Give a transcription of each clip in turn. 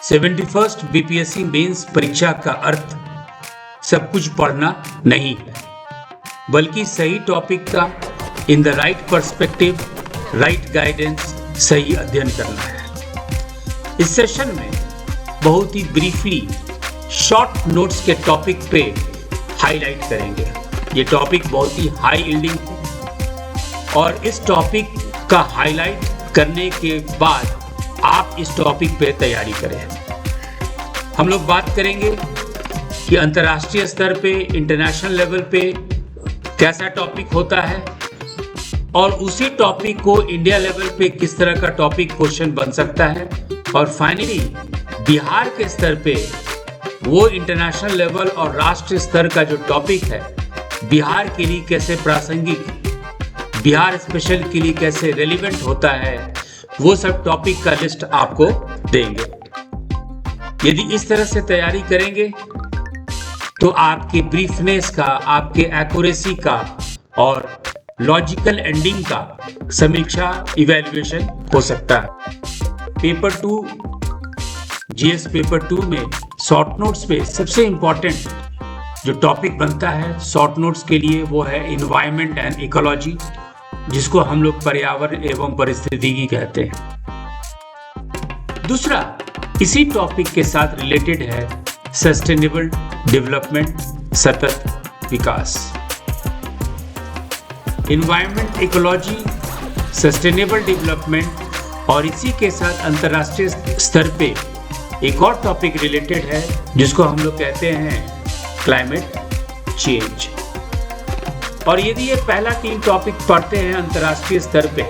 71st BPSC mains परीक्षा का अर्थ सब कुछ पढ़ना नहीं है, बल्कि सही टॉपिक का in the right perspective, right guidance, सही अध्ययन करना है। इस सेशन में बहुत ही ब्रीफली शॉर्ट नोट्स के टॉपिक पे हाईलाइट करेंगे। ये टॉपिक बहुत ही हाई यील्डिंग है और इस टॉपिक का हाईलाइट करने के बाद आप इस टॉपिक पे तैयारी करें। हम लोग बात करेंगे कि अंतर्राष्ट्रीय स्तर पे, इंटरनेशनल लेवल पे कैसा टॉपिक होता है और उसी टॉपिक को इंडिया लेवल पे किस तरह का टॉपिक क्वेश्चन बन सकता है, और फाइनली बिहार के स्तर पे वो इंटरनेशनल लेवल और राष्ट्रीय स्तर का जो टॉपिक है बिहार के लिए कैसे प्रासंगिक, बिहार स्पेशल के लिए कैसे रेलिवेंट होता है, वो सब टॉपिक का लिस्ट आपको देंगे। यदि इस तरह से तैयारी करेंगे तो आपके ब्रीफनेस का, आपके एक्यूरेसी का और लॉजिकल एंडिंग का समीक्षा इवैल्यूएशन हो सकता है। पेपर 2 जीएस पेपर 2 में शॉर्ट नोट्स पे सबसे इंपॉर्टेंट जो टॉपिक बनता है शॉर्ट नोट्स के लिए वो है एनवायरनमेंट एंड इकोलॉजी, जिसको हम लोग पर्यावरण एवं पारिस्थितिकी कहते हैं। दूसरा इसी टॉपिक के साथ रिलेटेड है सस्टेनेबल डेवलपमेंट, सतत विकास। एनवायरनमेंट, इकोलॉजी, सस्टेनेबल डेवलपमेंट और इसी के साथ अंतर्राष्ट्रीय स्तर पे एक और टॉपिक रिलेटेड है जिसको हम लोग कहते हैं क्लाइमेट चेंज। और यदि ये पहला 3 टॉपिक पढ़ते हैं अंतर्राष्ट्रीय स्तर पे,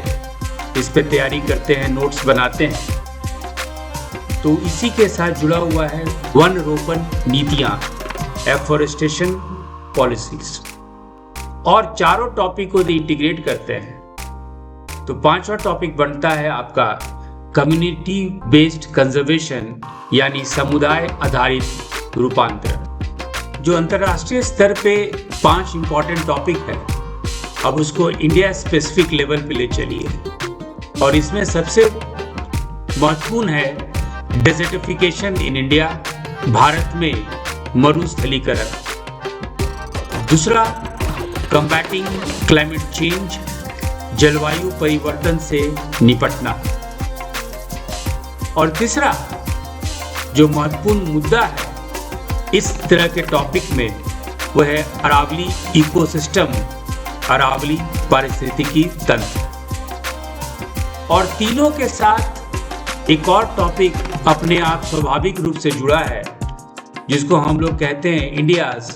इस पे तैयारी करते हैं, नोट्स बनाते हैं, तो इसी के साथ जुड़ा हुआ है वन रोपण नीतियां, एफॉरेस्टेशन पॉलिसीज, और चारों टॉपिक को इंटीग्रेट करते हैं तो 5वां टॉपिक बनता है आपका कम्युनिटी बेस्ड कंजर्वेशन, यानी समुदाय आधारित रूपांतरण, जो अंतर्राष्ट्रीय स्तर पे 5 इंपॉर्टेंट टॉपिक है। अब उसको इंडिया स्पेसिफिक लेवल पे ले चलिए और इसमें सबसे महत्वपूर्ण है डेजर्टिफिकेशन इन इंडिया, भारत में मरुस्थलीकरण। दूसरा कम्बैटिंग क्लाइमेट चेंज, जलवायु परिवर्तन से निपटना। और तीसरा जो महत्वपूर्ण मुद्दा है इस तरह के टॉपिक में वो है अरावली इकोसिस्टम, अरावली पारिस्थितिकी तंत्र। और तीनों के साथ एक और टॉपिक अपने आप स्वाभाविक रूप से जुड़ा है जिसको हम लोग कहते हैं India's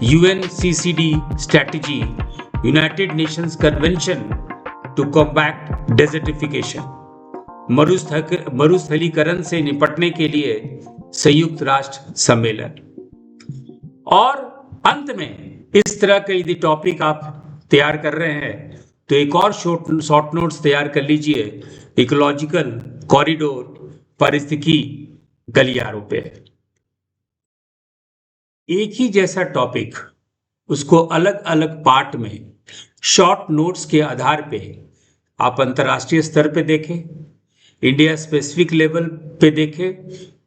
UNCCD strategy, United Nations Convention to Combat Desertification, मरुस्थलीकरण से निपटने के लिए संयुक्त राष्ट्र सम्मेलन। और अंत में इस तरह के यदि टॉपिक आप तैयार कर रहे हैं तो एक और शॉर्ट नोट्स तैयार कर लीजिए इकोलॉजिकल कॉरिडोर, पारिस्थितिकी गलियारों पे। एक ही जैसा टॉपिक उसको अलग अलग पार्ट में शॉर्ट नोट्स के आधार पे आप अंतर्राष्ट्रीय स्तर पे देखें, इंडिया स्पेसिफिक लेवल पे देखें,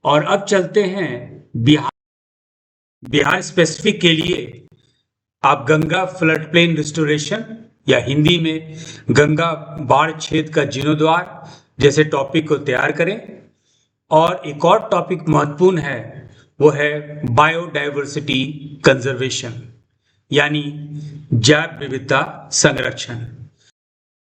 और अब चलते हैं बिहार स्पेसिफिक के लिए आप गंगा फ्लड प्लेन रिस्टोरेशन या हिंदी में गंगा बाढ़ क्षेत्र का जीर्णोद्धार जैसे टॉपिक को तैयार करें। और एक और टॉपिक महत्वपूर्ण है वो है बायोडाइवर्सिटी कंजर्वेशन, यानी जैव विविधता संरक्षण।